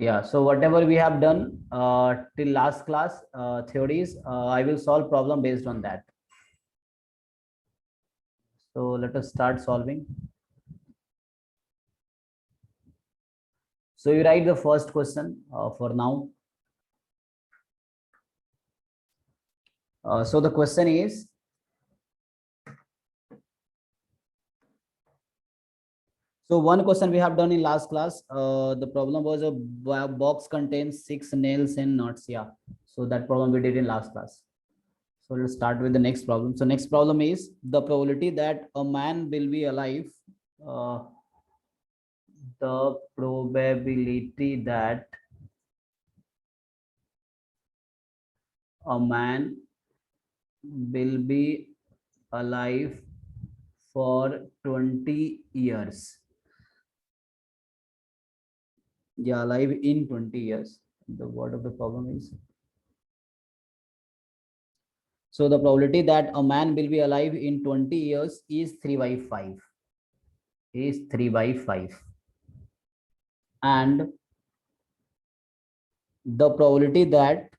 Yeah, so whatever we have done till last class theories, I will solve problem based on that. So let us start solving. So you write the first question for now. So the question is, so one question we have done in last class. The problem was a box contains 6 nails and nuts. Yeah, so that problem we did in last class. So let's start with the next problem. So next problem is the probability that a man will be alive. Uh, the probability that a man will be alive for 20 years. Yeah, alive in 20 years. The word of the problem is. So the probability that a man will be alive in 20 years is 3 by 5. Is 3 by 5. And the probability that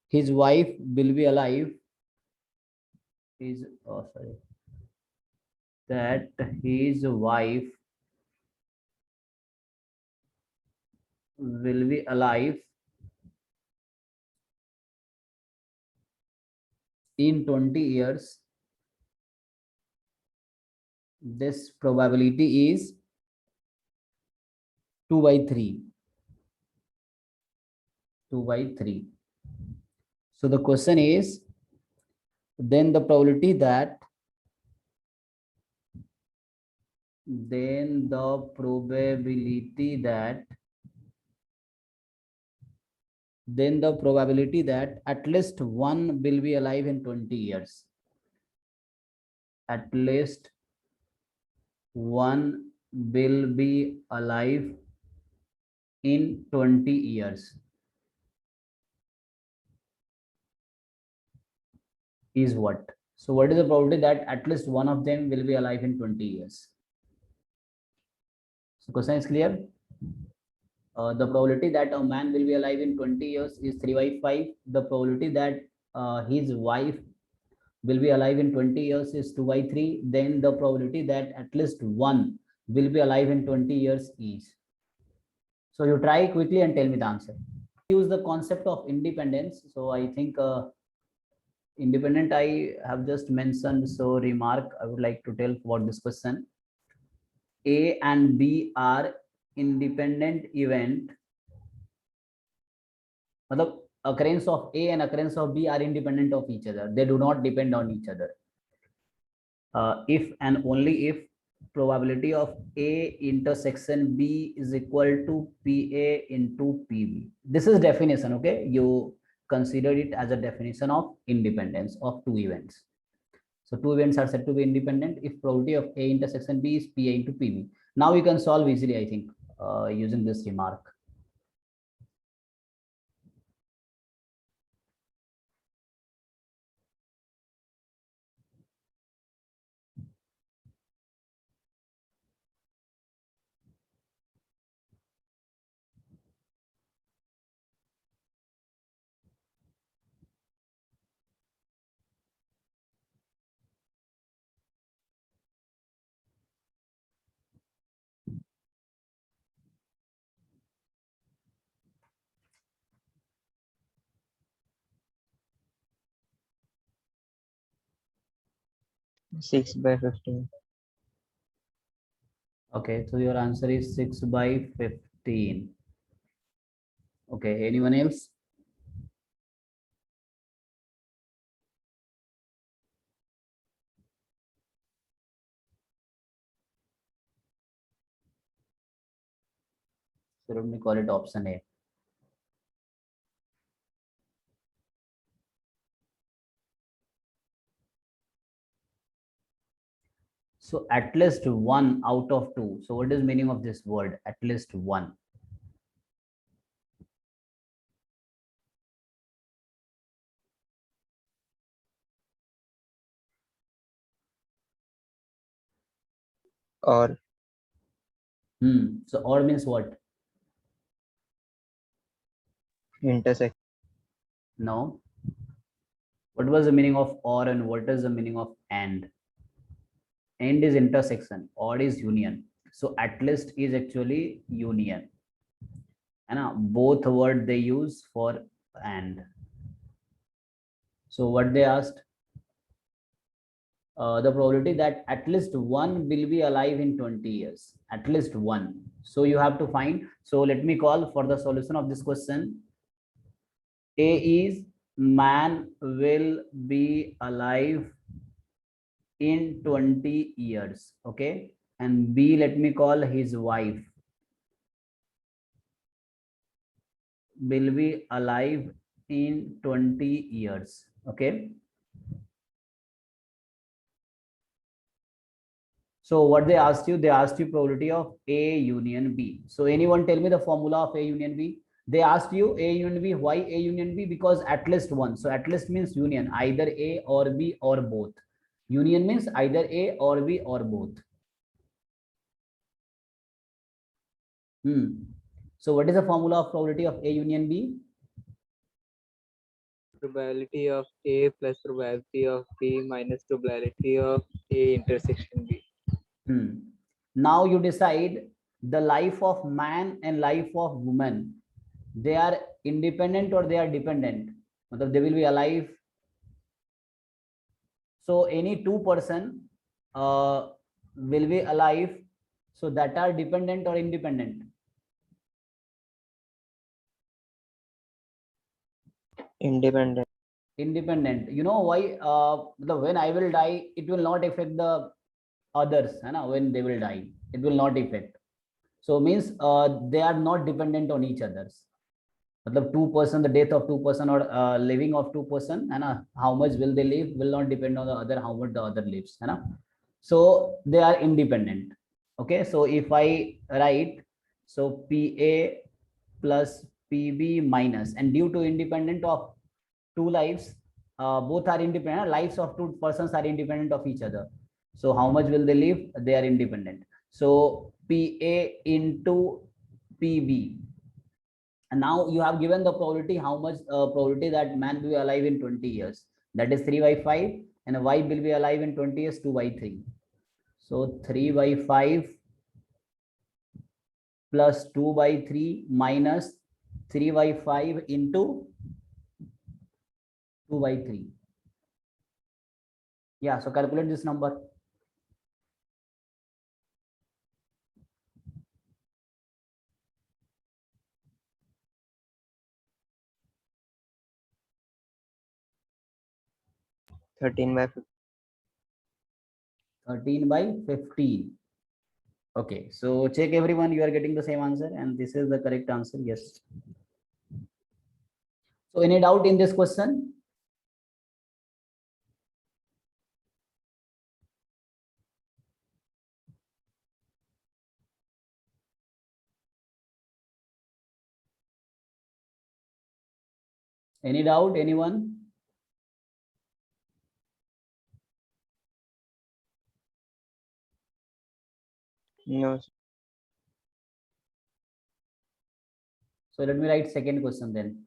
his wife will be alive is that his wife will be alive in 20 years. This probability is 2 by 3. 2 by 3. So the question is, then the probability that at least one will be alive in 20 years. At least one will be alive in 20 years is what? So what is the probability that at least one of them will be alive in 20 years? So question is clear. The probability that a man will be alive in 20 years is 3 by 5. The probability that his wife will be alive in 20 years is 2 by 3. Then the probability that at least one will be alive in 20 years is. So you try quickly and tell me the answer. Use the concept of independence. So I think independent I have just mentioned. So remark I would like to tell about this question. A and B are independent event. Matlab, occurrence of A and occurrence of B are independent of each other. They do not depend on each other. If and only if probability of A intersection B is equal to PA into PB. This is definition, okay? You consider it as a definition of independence of two events. So two events are said to be independent if probability of A intersection B is PA into PB. Now you can solve easily, I think, using this remark. 6 by 15. Okay, so your answer is 6 by 15. Okay, anyone else? So let me call it option A. So at least one out of two. So what is meaning of this word? At least one. or So or means what? intersection. No. What was the meaning of or and what is the meaning of and? And is intersection, or is union. So at least is actually union. And both word they use for and. So what they asked, the probability that at least one will be alive in 20 years, at least one. So you have to find. So let me call for the solution of this question. A is man will be alive in 20 years. Okay. And B, let me call his wife will be alive in 20 years. Okay. So what they asked you probability of A union B. So anyone tell me the formula of A union B? They asked you A union B. Why A union B? Because at least one. So at least means union, either A or B or both. Union means either A or B or both. So what is the formula of probability of A union B? Probability of A plus probability of B minus probability of A intersection B. Now you decide the life of man and life of woman. They are independent or they are dependent. They will be alive. So any two person will be alive. So that are dependent or independent. Independent. Independent. You know why? When I will die, it will not affect the others. When they will die, it will not affect. So means they are not dependent on each others. Two person, the death of two person or living of two person, and how much will they live will not depend on the other, how much the other lives. So they are independent. Okay, so if I write, so PA plus PB minus, and due to independent of two lives, both are independent, lives of two persons are independent of each other. So how much will they live? They are independent. So PA into PB, and now you have given the probability, how much probability that man will be alive in 20 years. That is 3 by 5, and wife will be alive in 20 years, 2 by 3. So 3 by 5 plus 2 by 3 minus 3 by 5 into 2 by 3. Yeah, so calculate this number. Thirteen by 15. 13 by 15. Okay, so check everyone, you are getting the same answer, and this is the correct answer. Yes. So any doubt in this question? Any doubt, anyone? No. So let me write second question then.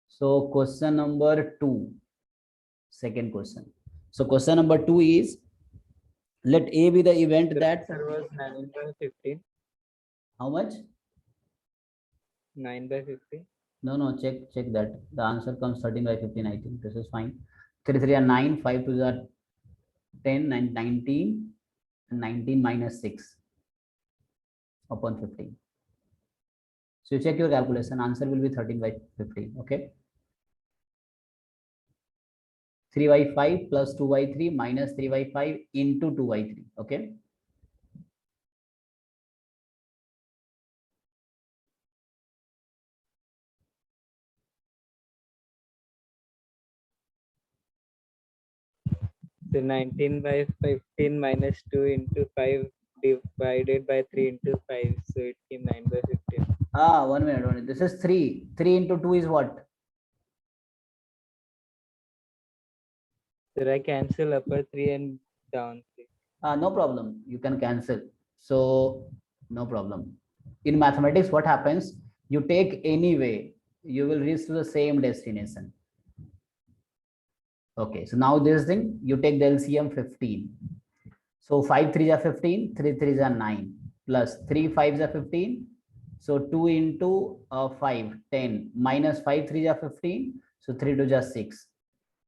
So question number 2, second question. So question number 2 is, let A be the event The that, answer was 9 by 15. how much? 9 by 15. No, check that. The answer comes 13 by 15, I think. This is fine. 3 3 are 9, 5 2 are 10, 19, and 19 minus 6 upon 15. So you check your calculation, answer will be 13 by 15. Okay. 3 by 5 plus 2 by 3 minus 3 by 5 into 2 by 3. Okay. So 19 by 15 minus 2 into 5 divided by 3 into 5. So it came 9 by 15. 1 minute, 1 minute. This is 3. 3 into 2 is what? So I cancel upper 3 and down 3. No problem. You can cancel. So no problem. In mathematics, what happens? You take any way, you will reach to the same destination. Okay, so now this thing, you take the LCM 15. So 5 3s are 15, 3 3s are 9, plus 3 5s are 15. So 2 into 5, 10, minus 5 3s are 15. So 3 2s are 6.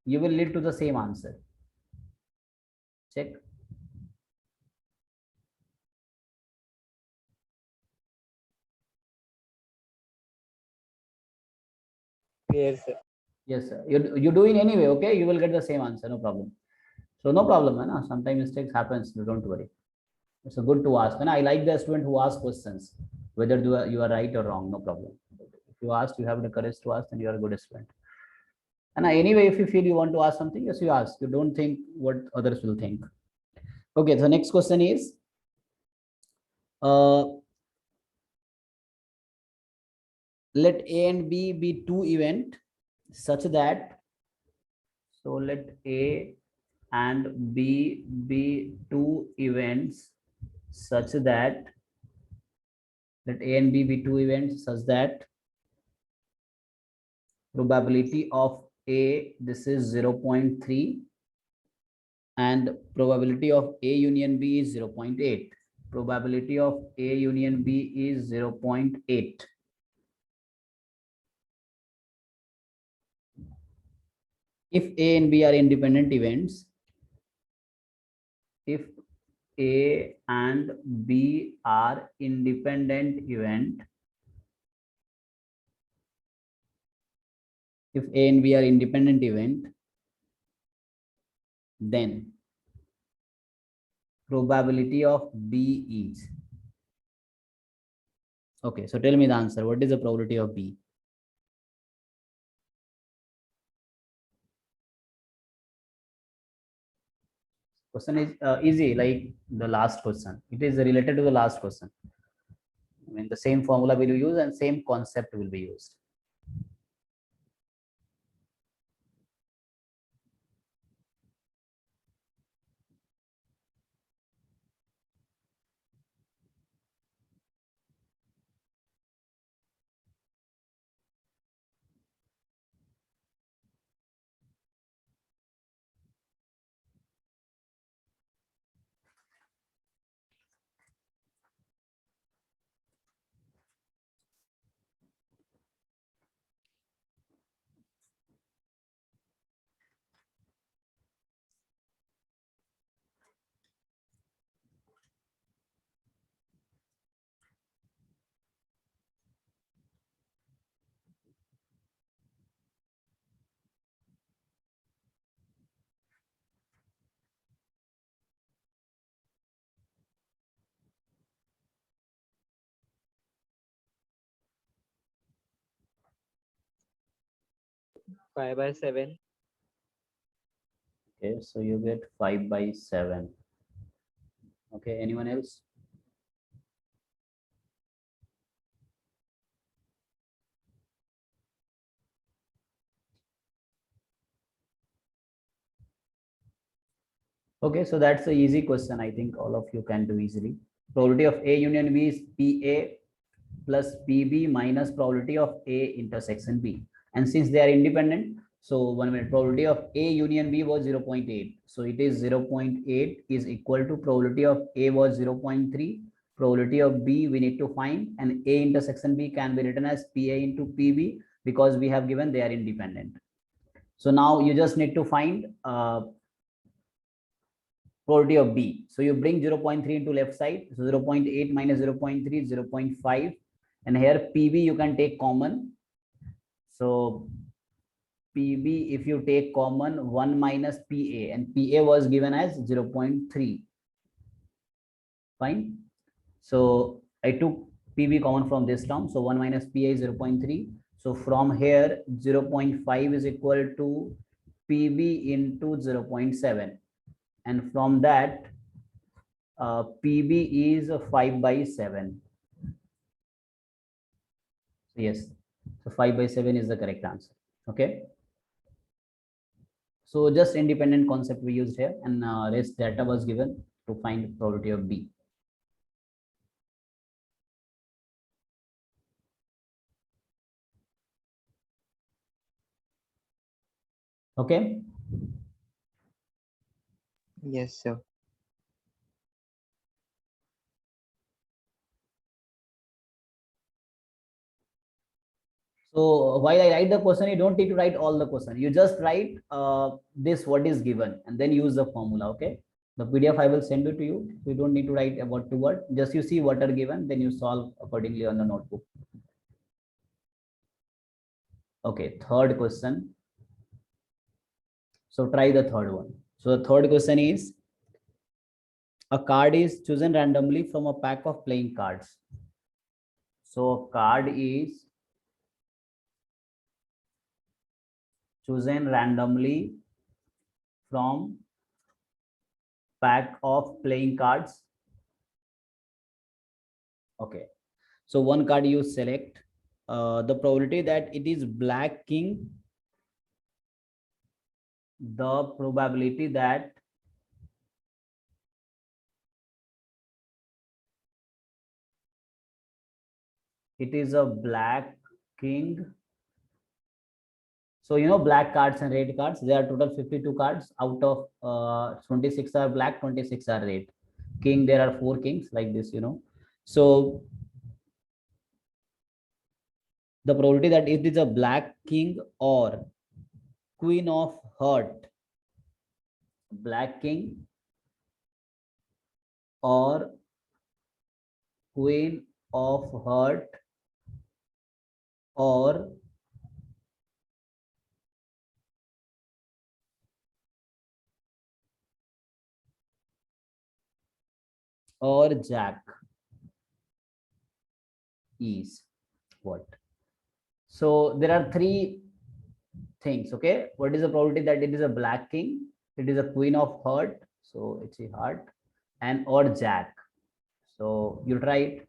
You will lead to the same answer. Check. Yes, sir. Yes, sir. You do in anyway, okay? You will get the same answer, no problem. So no problem, man. Sometimes mistakes happens, so don't worry. It's good to ask. And I like the student who ask questions, whether you are right or wrong, no problem. If you ask, you have the courage to ask, then you are a good student. And anyway, if you feel you want to ask something, yes, you ask. You don't think what others will think. Okay, so next question is, let A and B be two event such that, so let A and B be two events such that, let A and B be two events such that probability of A, this is 0.3, and probability of A union B is 0.8. Probability of A union B is 0.8. If A and B are independent events, if A and B are independent event, if A and B are independent event, then probability of B is, okay, so tell me the answer. What is the probability of B? Question is easy, like the last question. It is related to the last question. I mean, the same formula will be used and same concept will be used. Five by 7. Okay, so you get 5 by 7. Okay, anyone else? Okay, so that's an easy question. I think all of you can do easily. Probability of A union B is PA plus PB minus probability of A intersection B. And since they are independent, so 1 minute, probability of A union B was 0.8. So it is 0.8 is equal to probability of A was 0.3. Probability of B we need to find, and A intersection B can be written as PA into PB because we have given they are independent. So now you just need to find probability of B. So you bring 0.3 into left side. So 0.8 minus 0.3 is 0.5. And here PB you can take common. So PB, if you take common, 1 minus PA, and PA was given as 0.3. Fine. So I took PB common from this term. So 1 minus PA is 0.3. So from here, 0.5 is equal to PB into 0.7. And from that, PB is 5 by 7. So yes, so 5 by 7 is the correct answer. Okay. So just independent concept we used here, and rest data was given. to find probability of B. Okay. Yes, sir. So while I write the question, you don't need to write all the question. You just write this what is given and then use the formula. Okay. The PDF I will send it to you. You don't need to write word to word. Just you see what are given, then you solve accordingly on the notebook. Okay. Third question. So try the third one. So the third question is, a card is chosen randomly from a pack of playing cards. So a card is chosen randomly from pack of playing cards. Okay. So one card you select. The probability that it is black king, the probability that it is a black king. So you know black cards and red cards, there are total 52 cards. Out of 26 are black, 26 are red. King, there are 4 kings like this, you know. So the probability that it is a black king or queen of heart, black king or queen of heart or jack is what? So there are 3 things. Okay, what is the probability that it is a black king, it is a queen of heart, so it's a heart, and or jack. So you try it.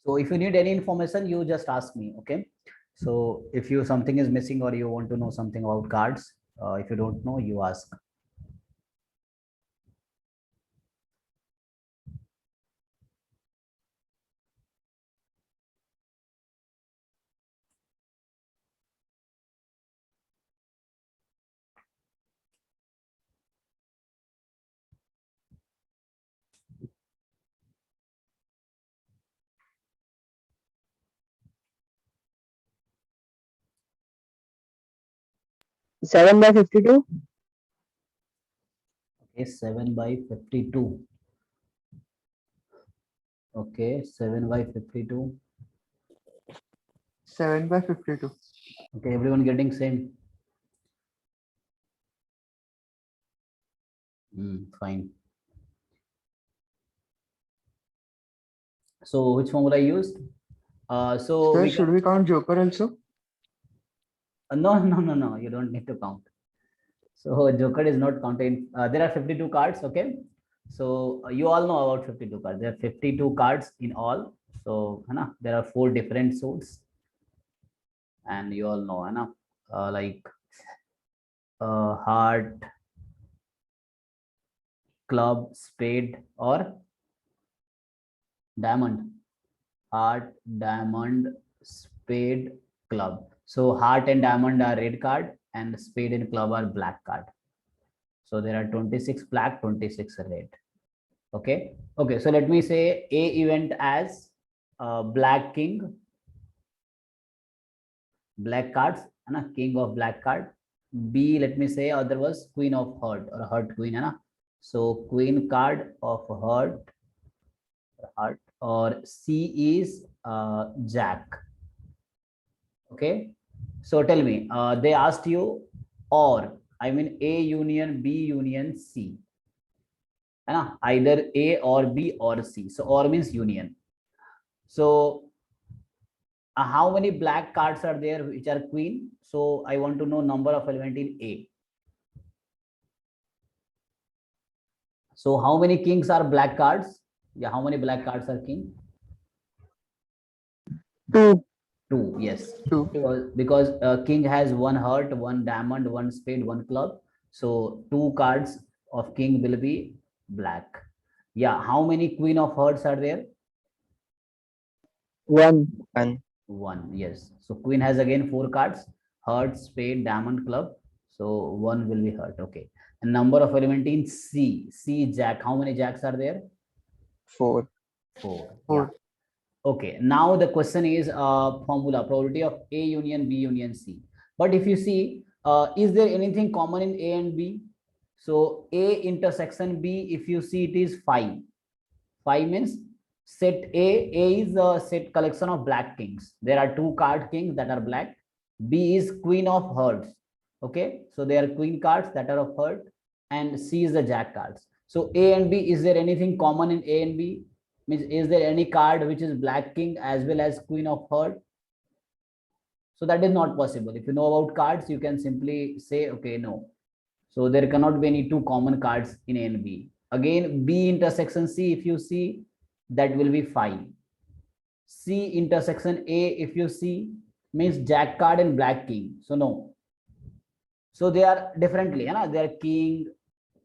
So if you need any information, you just ask me. Okay, so if you something is missing or you want to know something about cards, if you don't know, you ask. 7/52. Okay, 7/52. Okay, 7/52. 7/52. Okay, everyone getting same. Fine. So which formula I used? So Sir, we should can, we count Joker also? no. You don't need to count. So Joker is not counted. There are 52 cards. Okay. So you all know about 52 cards. There are 52 cards in all. So there are 4 different suits, and you all know, like heart, club, spade, or diamond. Heart, diamond, spade, club. So heart and diamond are red card, and spade and club are black card. So there are 26 black, 26 red. Okay. Okay. So let me say A event as black king, black cards, and a king of black card. B, let me say other was queen of heart or heart queen, है ना? So queen card of heart, or C is jack. Okay. So tell me, they asked you, or I mean A union B union C. Either A or B or C. So or means union. So how many black cards are there which are queen? So I want to know number of element in A. So how many kings are black cards? Yeah, how many black cards are king? 2. 2. Yes. 2. Because king has one heart, one diamond, one spade, one club. So 2 cards of king will be black. Yeah, how many queen of hearts are there? 1. 1. Yes. So queen has again 4 cards: heart, spade, diamond, club. So 1 will be heart. Okay. And number of element in C. C jack. How many jacks are there? 4. 4. 4. Yeah. Okay. Now the question is formula probability of A union B union C. But if you see, is there anything common in A and B? So A intersection B, if you see, it is 5. 5 means set A. A is a set collection of black kings. There are 2 card kings that are black. B is queen of hearts. Okay, so they are queen cards that are of heart, and C is the jack cards. So A and B, is there anything common in A and B? Means, is there any card which is black king as well as queen of heart? So that is not possible. If you know about cards, you can simply say, okay, no. So there cannot be any 2 common cards in A and B. Again, B intersection C, if you see, that will be 5. C intersection A, if you see, means jack card and black king. So no. So they are differently, they are king,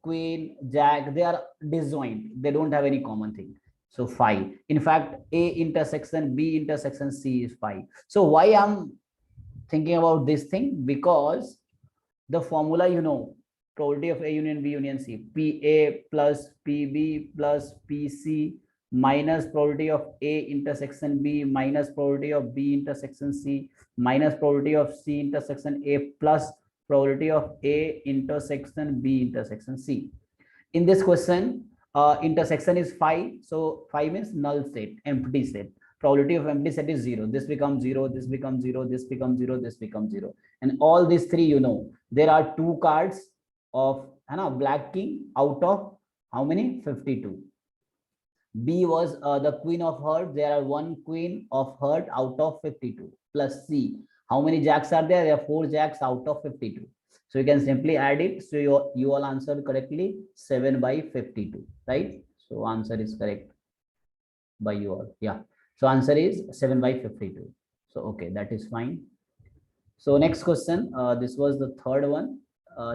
queen, jack, they are disjoint. They don't have any common thing. So 5. In fact, A intersection B intersection C is 5. So why I'm thinking about this thing? Because the formula, probability of A union B union C, PA plus PB plus PC minus probability of A intersection B minus probability of B intersection C minus probability of C intersection A plus probability of A intersection B intersection C. In this question, intersection is 5. So 5 means null set, empty set. Probability of empty set is 0. This becomes 0, this becomes 0, this becomes 0, this becomes 0. And all these 3, there are 2 cards of black king out of how many? 52. B was the queen of heart. There are 1 queen of heart out of 52 plus C. How many jacks are there? There are 4 jacks out of 52. So you can simply add it. So you all answered correctly, 7 by 52, right? So answer is correct by you all. Yeah. So answer is 7 by 52. So okay, that is fine. So next question. This was the third one.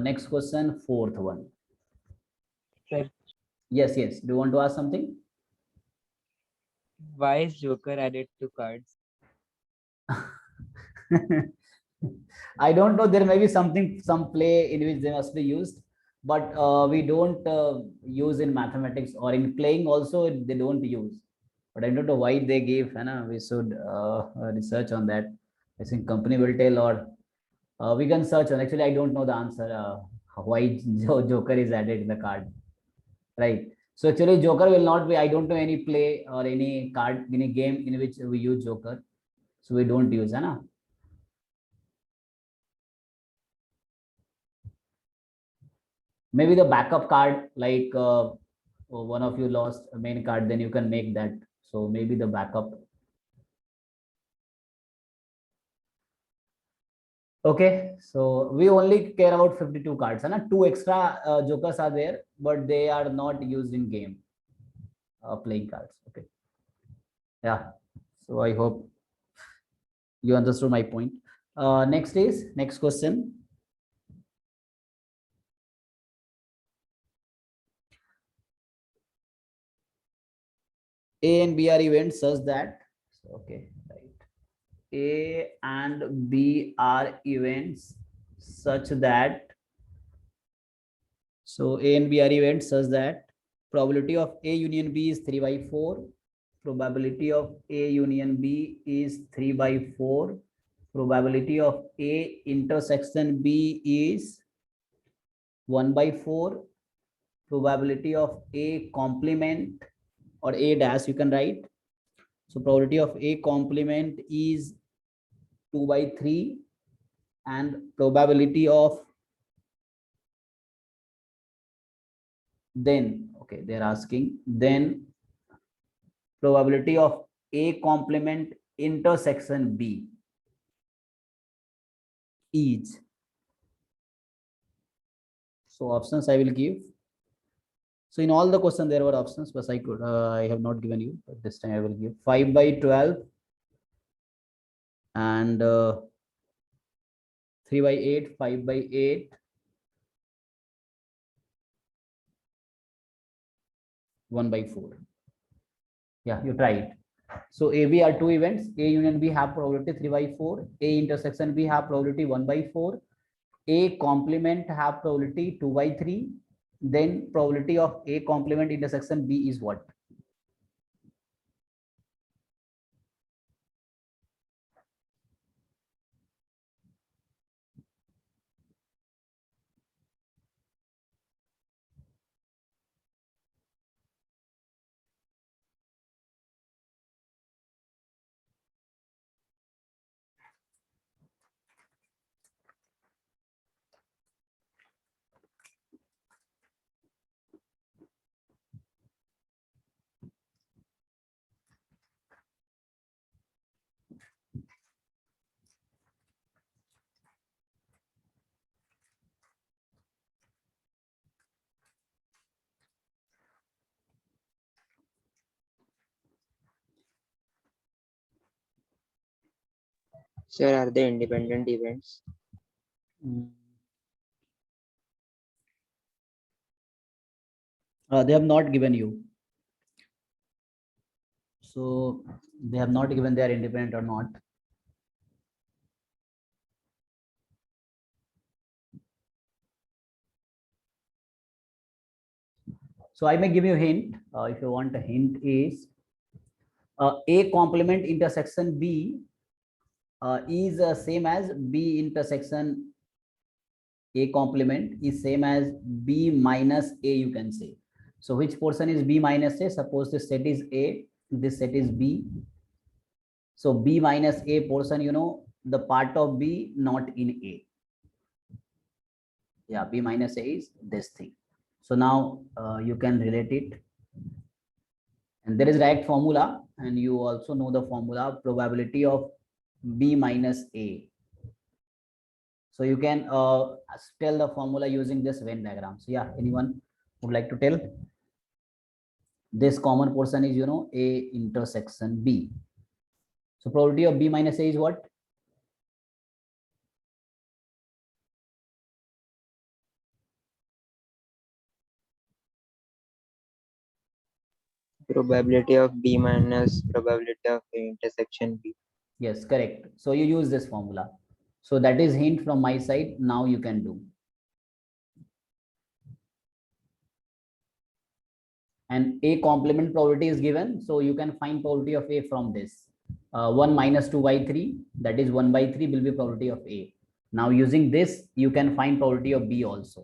Next question, fourth one. Sir, Yes, yes. Do you want to ask something? why is Joker added to cards? I don't know. There may be something, some play in which they must be used, but we don't use in mathematics or in playing also. They don't use. But I don't know why they gave. We should research on that. I think company will tell, or we can search on. Actually, I don't know the answer. Why Joker is added in the card, right? So actually, Joker will not be. I don't know any play or any card, any game in which we use Joker. So we don't use, maybe the backup card, like one of you lost a main card, then you can make that. So maybe the backup. Okay, so we only care about 52 cards, and 2 extra jokers are there, but they are not used in game playing cards. Okay, yeah. So I hope you understood my point. Next question. A and B are events such that, okay, right. A and B are events such that, so A and B are events such that probability of A union B is 3 by 4. Probability of A union B is 3 by 4. Probability of A intersection B is 1 by 4. Probability of A complement, or A dash you can write. So probability of A complement is 2 by 3, and probability of, then, okay, they're asking, then probability of A complement intersection B is, so options I will give. So in all the questions there were options, but I have not given you, but this time I will give 5 by 12 and 3 by 8, 5 by 8, 1 by 4. Yeah, you try it. So A, B are two events. A union B have probability 3 by 4. A intersection B have probability 1 by 4. A complement have probability 2 by 3. Then probability of A complement intersection B is what? Sir, are they independent events? They have not given you. So they have not given they are independent or not. So I may give you a hint. If you want a hint is A complement intersection B is same as B intersection A complement is same as B minus A, you can say. So which portion is B minus A? Suppose this set is A, this set is B. So B minus A portion, you know, the part of B not in A. Yeah, B minus A is this thing. So now you can relate it. And there is direct formula, and you also know the formula probability of B minus A. So you can tell the formula using this Venn diagram. So yeah, anyone would like to tell? This common portion is, you know, A intersection B. So probability of B minus A is what? Probability of B minus probability of A intersection B. Yes, correct. So you use this formula. So that is hint from my side. Now you can do. And A complement probability is given. So you can find probability of A from this. 1 minus 2 by 3, that is 1 by 3 will be probability of A. Now using this, you can find probability of B also.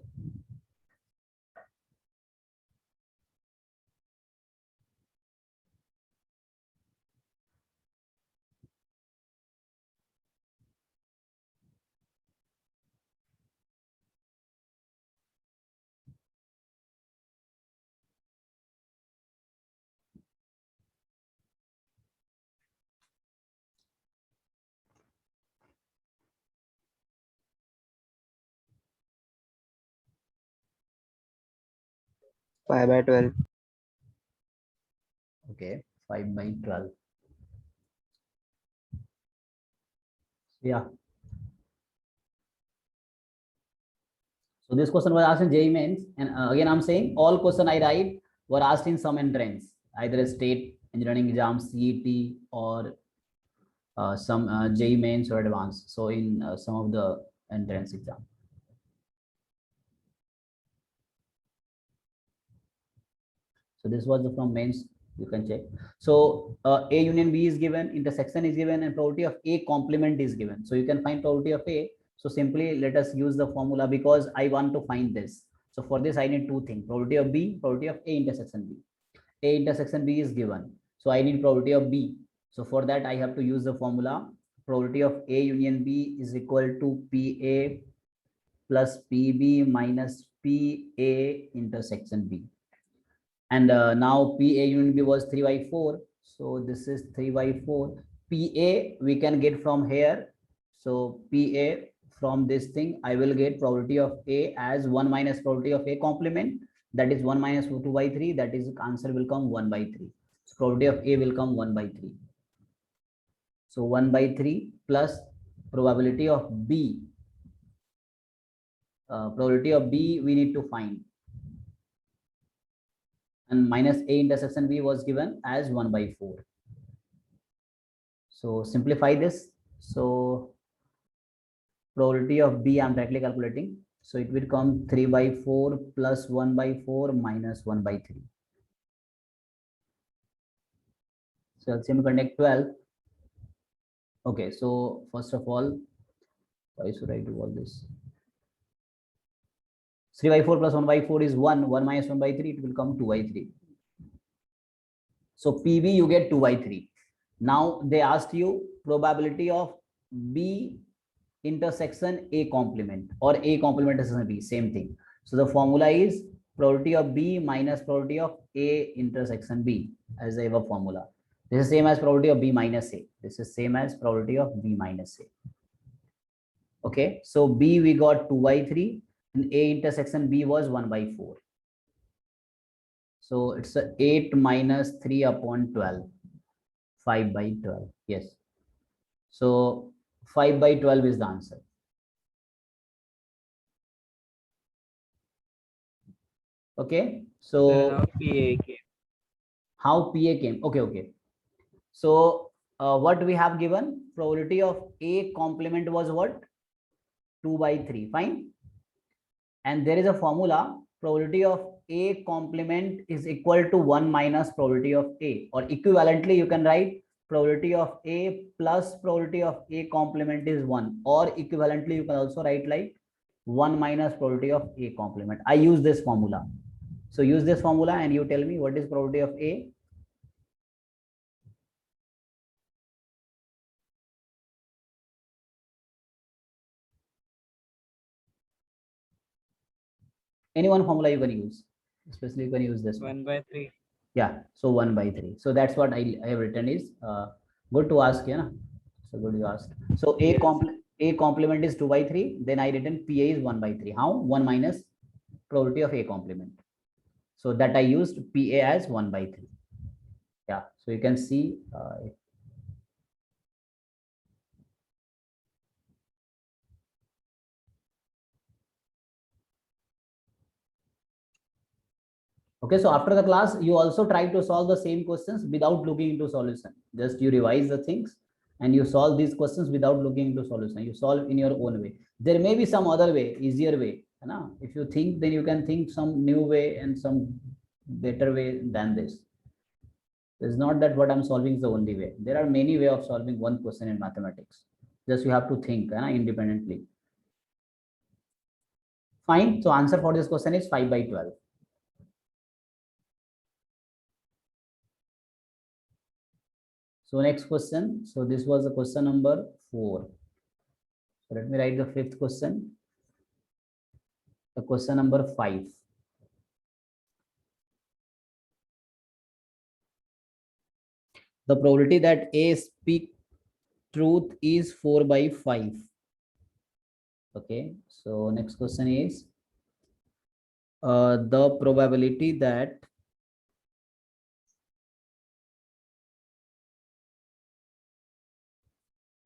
Five by 12. Okay, 5 by 12. Yeah. So this question was asked in JEE Mains, and again I'm saying all question I write were asked in some entrance, either a state engineering exam, CET, or some JEE Mains or advanced. So in some of the entrance exam. So this was from mains, you can check. So A union B is given, intersection is given, and probability of A complement is given. So you can find probability of A. So simply let us use the formula because I want to find this. So for this I need two things: probability of B, probability of A intersection B. A intersection B is given. So I need probability of B. So for that I have to use the formula. Probability of A union B is equal to PA plus PB minus PA intersection B. And now PA union B was 3 by 4. So this is 3 by 4. PA we can get from here. So PA from this thing, I will get probability of A as 1 minus probability of A complement. that is 1 minus 2 by 3, that is answer will come 1 by 3. So probability of A will come 1 by 3. So 1 by 3 plus probability of B. Probability of B we need to find. And minus A intersection B was given as 1 by 4. So simplify this. So probability of B I'm directly calculating. So it will come 3 by 4 plus 1 by 4 minus 1 by 3. So LCM connect 12. Okay, so first of all, why should I do all this? 3 by 4 plus 1 by 4 is 1. 1 minus 1 by 3, it will come 2 by 3. So PB you get 2 by 3. Now they asked you probability of B intersection A complement or A complement intersection B, same thing. So the formula is probability of B minus probability of A intersection B as a formula. This is same as probability of B minus A. This is same as probability of B minus A. Okay, so B we got 2 by 3 and A intersection B was 1 by 4. So it's a 8 minus 3 upon 12, 5 by 12. Yes. So 5 by 12 is the answer. Okay, so How PA came? how PA came? Okay. So what we have given, probability of A complement was what? 2 by 3, fine. And there is a formula, probability of A complement is equal to 1 minus probability of A, or equivalently you can write probability of A plus probability of A complement is 1, or equivalently you can also write like 1 minus probability of A complement. I use this formula. So use this formula and you tell me what is probability of A. Any one formula you can use, especially you can use this one. 1 by 3. Yeah, so 1 by 3. So that's what I have written is good to ask. Yeah, so good you asked. So A Yes. complement is 2 by 3. Then I written PA is 1 by 3. How? 1 minus probability of A complement. So that I used PA as 1 by 3. Yeah, so you can see okay, so after the class, you also try to solve the same questions without looking into solution. Just you revise the things and you solve these questions without looking into solution. You solve in your own way. There may be some other way, easier way. If you think, then you can think some new way and some better way than this. It's not that what I'm solving is the only way. There are many ways of solving one question in mathematics. Just you have to think independently. Fine. So answer for this question is 5 by 12. So next question. So this was the question number 4. So let me write the 5th question. The question number 5. The probability that A speak truth is 4 by 5. Okay. So next question is the probability that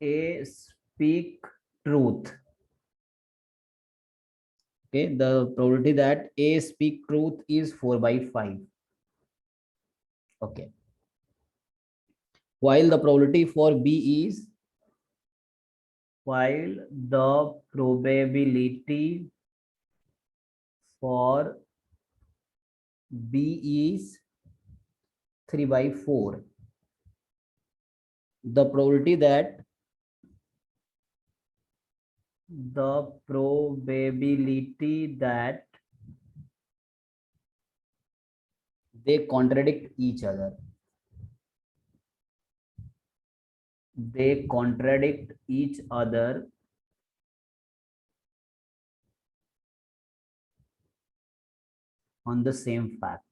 A speak truth. Okay, the probability that A speak truth is 4 by 5. Okay. While the probability for B is, while the probability for B is 3 by 4. The probability that they contradict each other. They contradict each other on the same fact.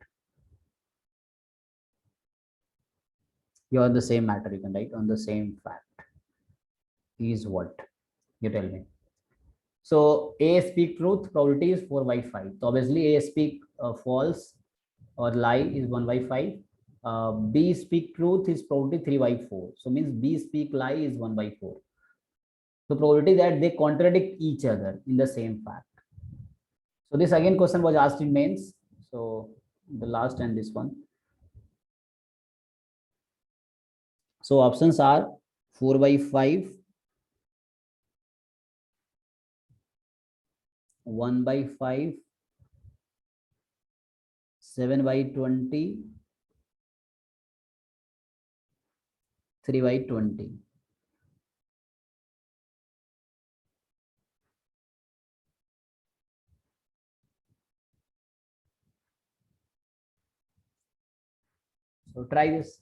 You are the same matter, you can write on the same fact. Is what? You tell me. So A speak truth, probability is 4 by 5. So obviously A speak false or lie is 1 by 5. B speak truth is probability 3 by 4. So means B speak lie is 1 by 4. So probability that they contradict each other in the same fact. So this again question was asked in mains. So the last and this one. So options are 4 by 5, 1 by 5, 7 by 20, 3 by 20. So try this.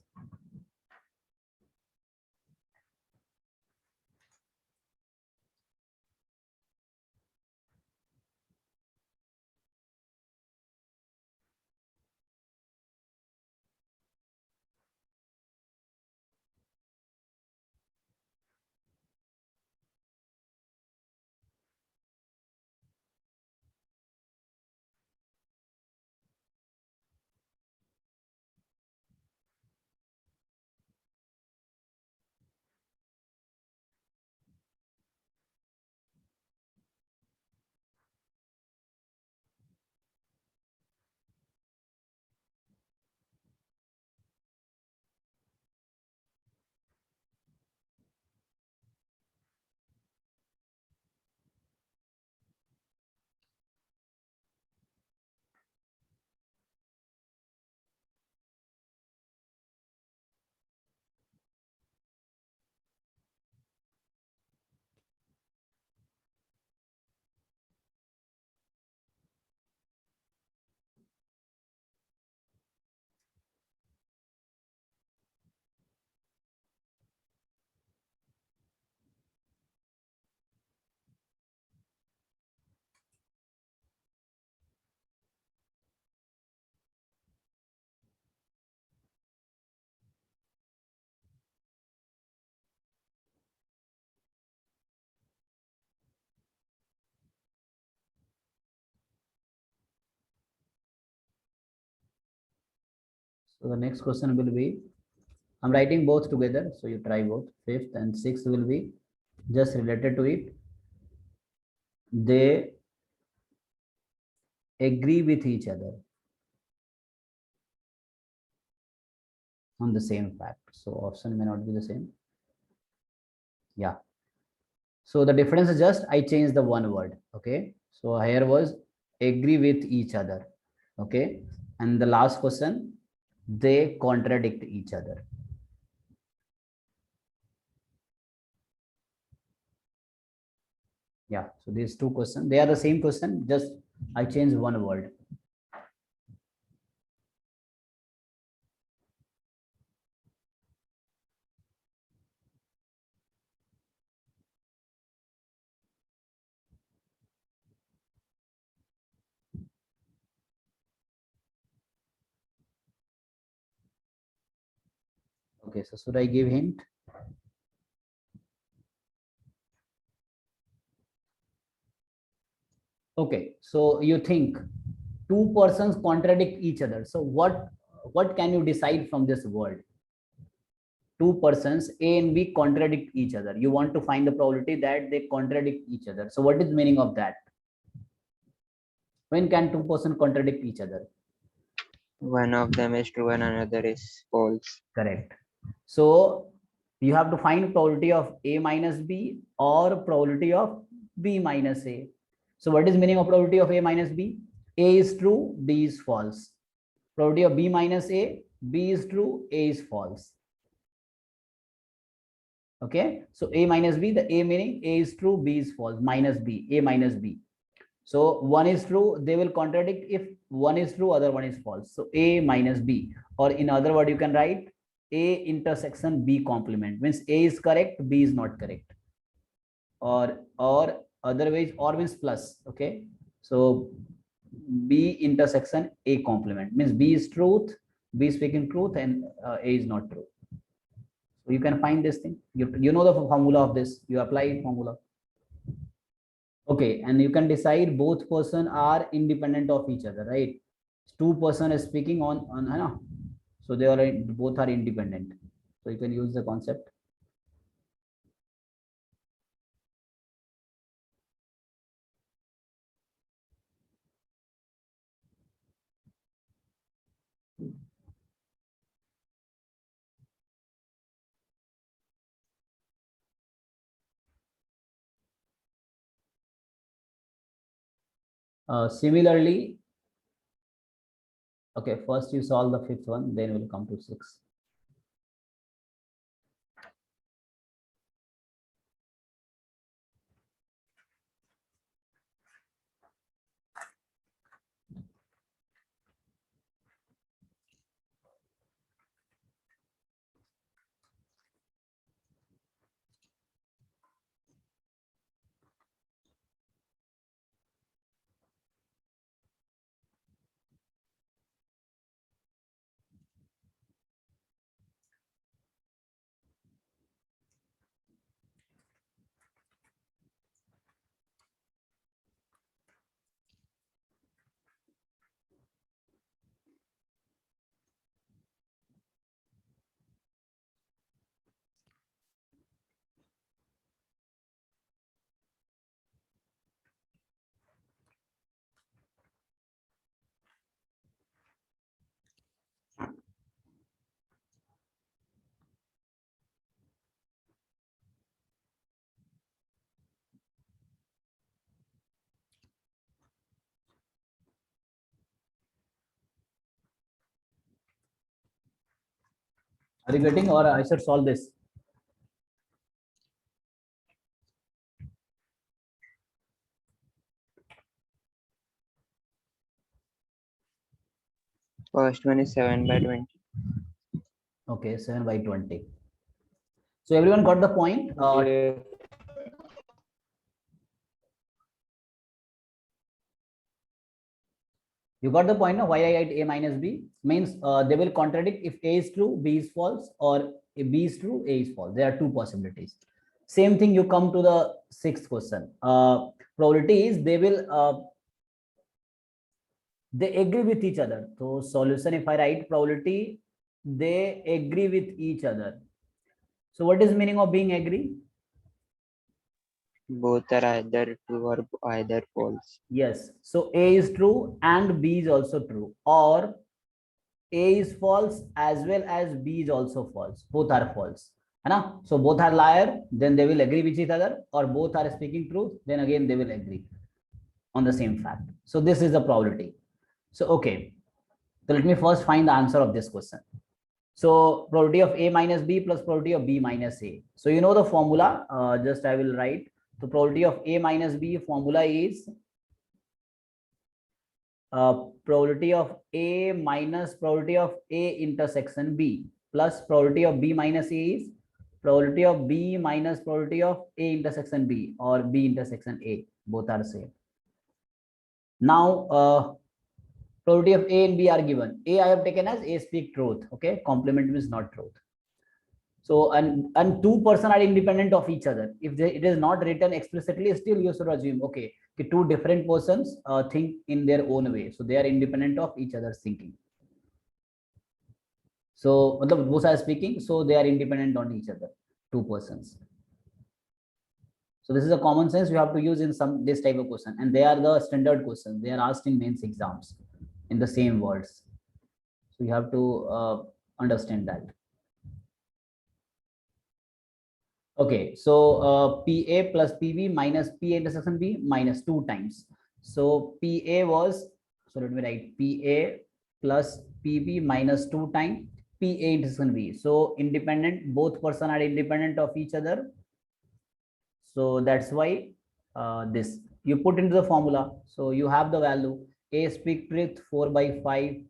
So the next question will be, I'm writing both together. So you try both. Fifth and sixth will be just related to it. They agree with each other on the same fact. So option may not be the same. Yeah. So the difference is just I changed the one word. Okay. So here was agree with each other. Okay. And the last question, they contradict each other. Yeah. So these two questions, they are the same question, just I changed one word. Okay. So should I give hint? Okay. So you think two persons contradict each other. So what can you decide from this word? Two persons A and B contradict each other. You want to find the probability that they contradict each other. So what is the meaning of that? When can two persons contradict each other? One of them is true and another is false. Correct. So you have to find probability of A minus B or probability of B minus A. So what is meaning of probability of A minus B? A is true, B is false. Probability of B minus A, B is true, A is false. Okay, so A minus B, the A meaning A is true, B is false, minus B, A minus B. So one is true, they will contradict if one is true, other one is false. So A minus B, or in other word, you can write A intersection B complement, means A is correct, B is not correct. Or otherwise, or means plus. Okay, so B intersection A complement means B is truth, B is speaking truth, and A is not true. So you can find this thing. You know the formula of this. You apply formula. Okay, and you can decide both person are independent of each other, right? Two person is speaking on है ना, so they are both are independent, so you can use the concept. Similarly, okay, first you solve the fifth one, then we'll come to six. Are you getting, or I should solve this? First one is 7/20. Okay, 7/20. So everyone got the point? Yeah. You got the point, no? Why I write a minus b means they will contradict. If a is true, b is false, or if b is true, a is false. There are two possibilities. Same thing, you come to the sixth question. Probability is they agree with each other. So solution, if I write probability, they agree with each other. So what is meaning of being agree? Both are either true or either false. Yes. So A is true and B is also true, or A is false as well as B is also false. Both are false. Hai? So both are liar, then they will agree with each other, or both are speaking truth, then again they will agree on the same fact. So this is the probability. So okay. So let me first find the answer of this question. So probability of A minus B plus probability of B minus A. So you know the formula, just I will write. The probability of A minus B formula is probability of A minus probability of A intersection B plus probability of B minus A is probability of B minus probability of A intersection B or B intersection A. Both are same. Now, probability of A and B are given. A I have taken as A speak truth. Okay, complement means not truth. So and two person are independent of each other. If it is not written explicitly, still you should assume okay, two different persons think in their own way, so they are independent of each other's thinking. So both are speaking, so they are independent on each other, two persons. So this is a common sense you have to use in some this type of question, and they are the standard questions. They are asked in mains exams in the same words. So you have to understand that. Okay, so PA plus PB minus PA intersection B minus 2 times. So PA was, so let me write PA plus PB minus 2 times PA intersection B. So independent, both person are independent of each other. So that's why this you put into the formula. So you have the value A speak truth 4/5,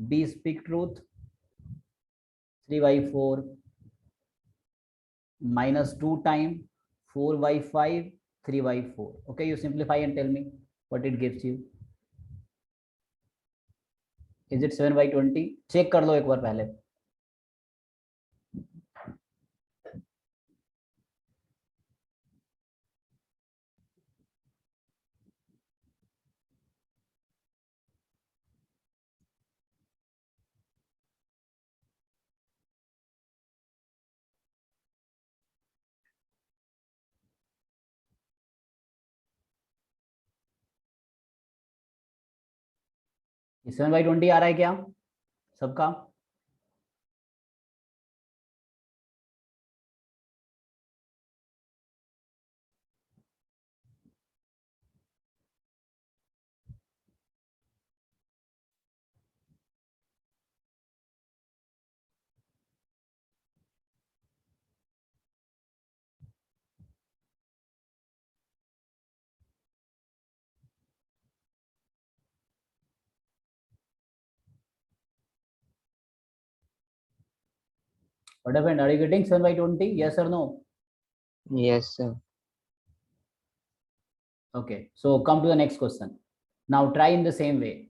B speak truth 3/4, minus 2 times 4/5, 3/4. Okay, you simplify and tell me what it gives you. Is it 7/20? Check कर लो एक बार पहले. 7/20 आ रहा है क्या सबका? What happened? Are you getting 7/20? Yes or no? Yes, sir. Okay, so come to the next question. Now try in the same way.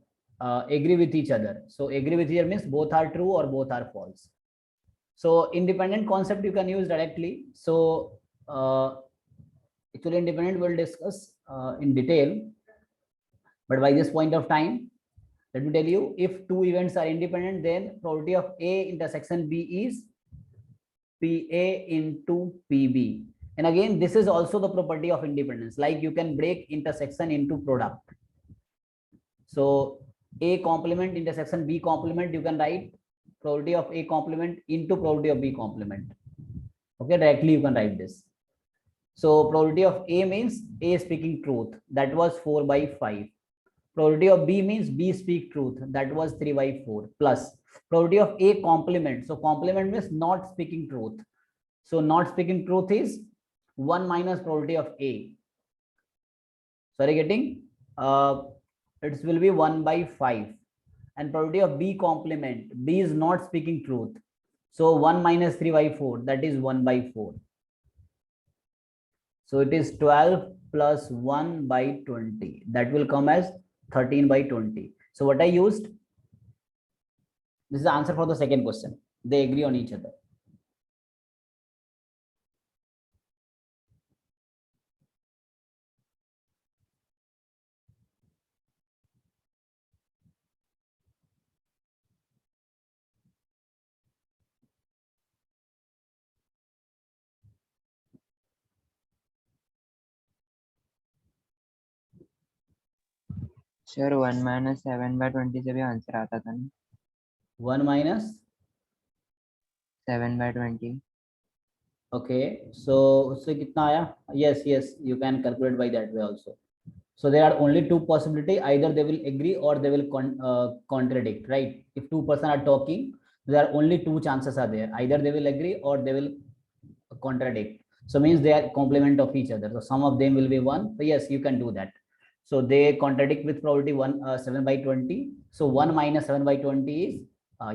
Agree with each other. So agree with each other means both are true or both are false. So independent concept you can use directly. So actually independent we'll discuss in detail. But by this point of time, let me tell you, if two events are independent, then probability of A intersection B is PA into PB. And again, this is also the property of independence. Like you can break intersection into product. So A complement intersection B complement, you can write probability of A complement into probability of B complement. Okay, directly you can write this. So probability of A means A speaking truth. That was 4/5. Probability of B means B speak truth. That was 3/4 plus probability of A complement. So complement means not speaking truth. So not speaking truth is 1 minus probability of A. Sorry, getting it will be 1/5. And probability of B complement. B is not speaking truth. So 1 minus 3/4, that is 1/4. So it is 12 plus 1/20. That will come as 13/20. So what I used, this is the answer for the second question. They agree on each other. Sir 1 minus 7/20 से भी answer आता था ना? 1 minus 7/20. okay, so उससे कितना आया? Yes, yes, you can calculate by that way also. So there are only two possibility. Either they will agree or they will contradict, right? If two person are talking, there are only two chances are there. Either they will agree or they will contradict. So means they are complement of each other. So sum of them will be 1. So yes, you can do that. So they contradict with probability 7/20. So 1 minus 7/20 is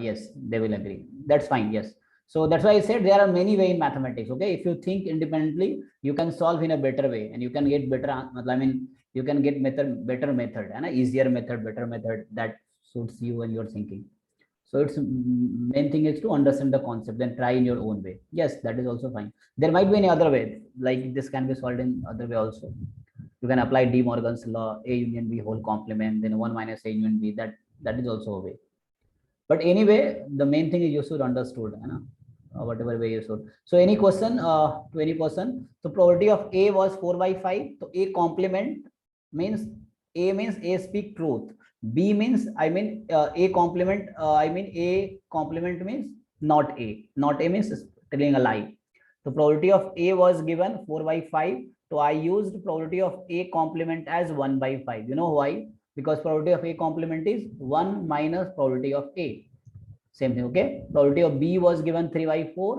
yes, they will agree. That's fine. Yes. So that's why I said there are many ways in mathematics. Okay, if you think independently, you can solve in a better way, and you can get better. I mean, you can get better method and an easier method, better method that suits you and your thinking. So it's main thing is to understand the concept, then try in your own way. Yes, that is also fine. There might be any other way, like this can be solved in other way also. You can apply De Morgan's law, A union B whole complement, then 1 minus A union B. That is also a way. But anyway, the main thing is you should understood, whatever way you should. So any question to any person. So probability of A was 4/5. So A complement means A means A speak truth. B means A complement. A complement means not A. Not A means telling a lie. So probability of A was given 4/5. So I used probability of A complement as 1/5. You know why? Because probability of A complement is 1 minus probability of A. Same thing, okay? Probability of B was given 3/4.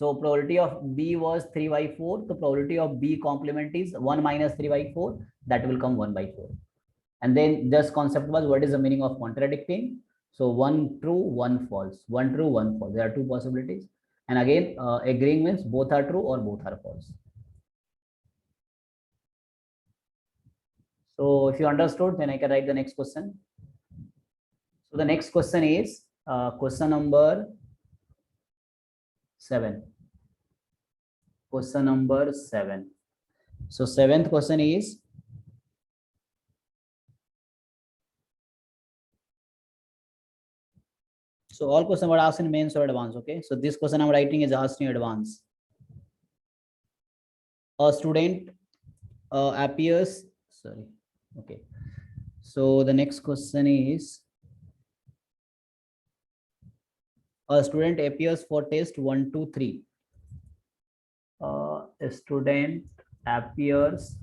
So probability of B was 3/4. The probability of B complement is 1 minus 3/4. That will come 1/4. And then this concept was what is the meaning of contradicting? So 1 true, 1 false. 1 true, 1 false. There are two possibilities. And again, agreeing means both are true or both are false. So if you understood, then I can write the next question. So the next question is question number 7. Question number 7. So seventh question is, so all questions were asked in mains or advance. Okay, so this question I'm writing is asked in advance. A student appears, sorry, okay, So the next question is, a student appears for test 1, 2, 3. A student appears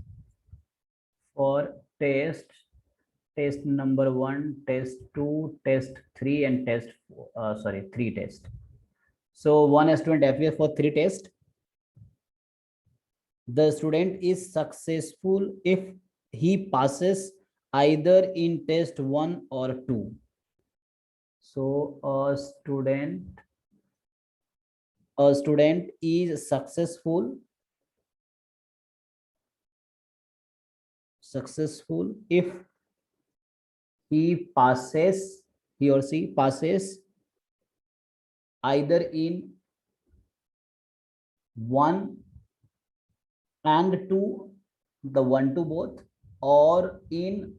for test number 1, test 2, test 3, and test 3 test. So one student appears for 3 tests. The student is successful if he passes either in test 1 or 2. So a student is successful if he or she passes either in 1 and 2, the 1 to both, or in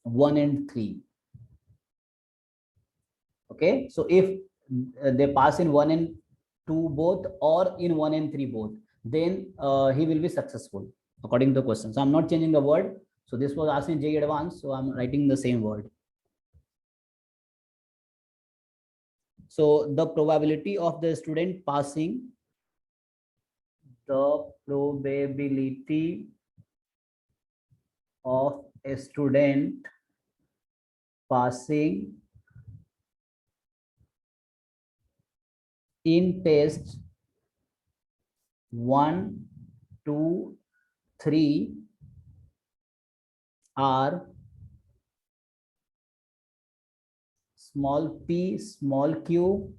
1 and 3. Okay, so if they pass in 1 and 2 both, or in 1 and 3 both, then he will be successful according to the question. So I'm not changing the word. So this was asked in JEE Advanced, so I'm writing the same word. So the probability of the student passing, the probability of a student passing in test 1, 2, 3 are small p, small q.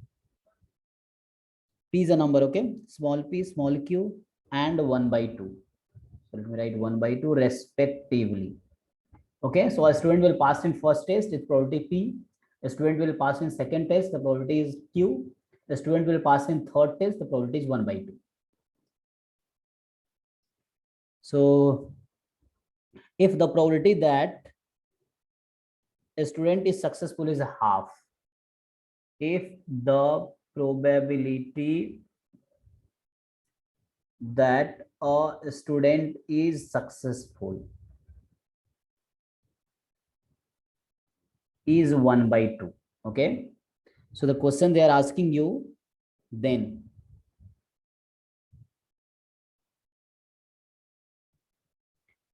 P is a number, okay? Small p, small q, and 1/2. So let me write 1/2 respectively. Okay, so a student will pass in first test, its probability P. A student will pass in second test, the probability is Q. A student will pass in third test, the probability is 1/2. So if the probability that a student is successful is half, if the probability that a student is successful is 1/2. Okay, so the question they are asking you, then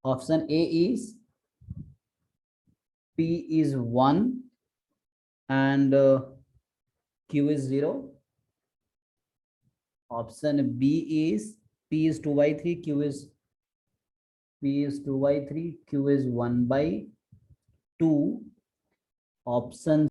option A is P is 1 and Q is 0. Option B is P is 2/3, P is 2/3, Q is 1/2. Option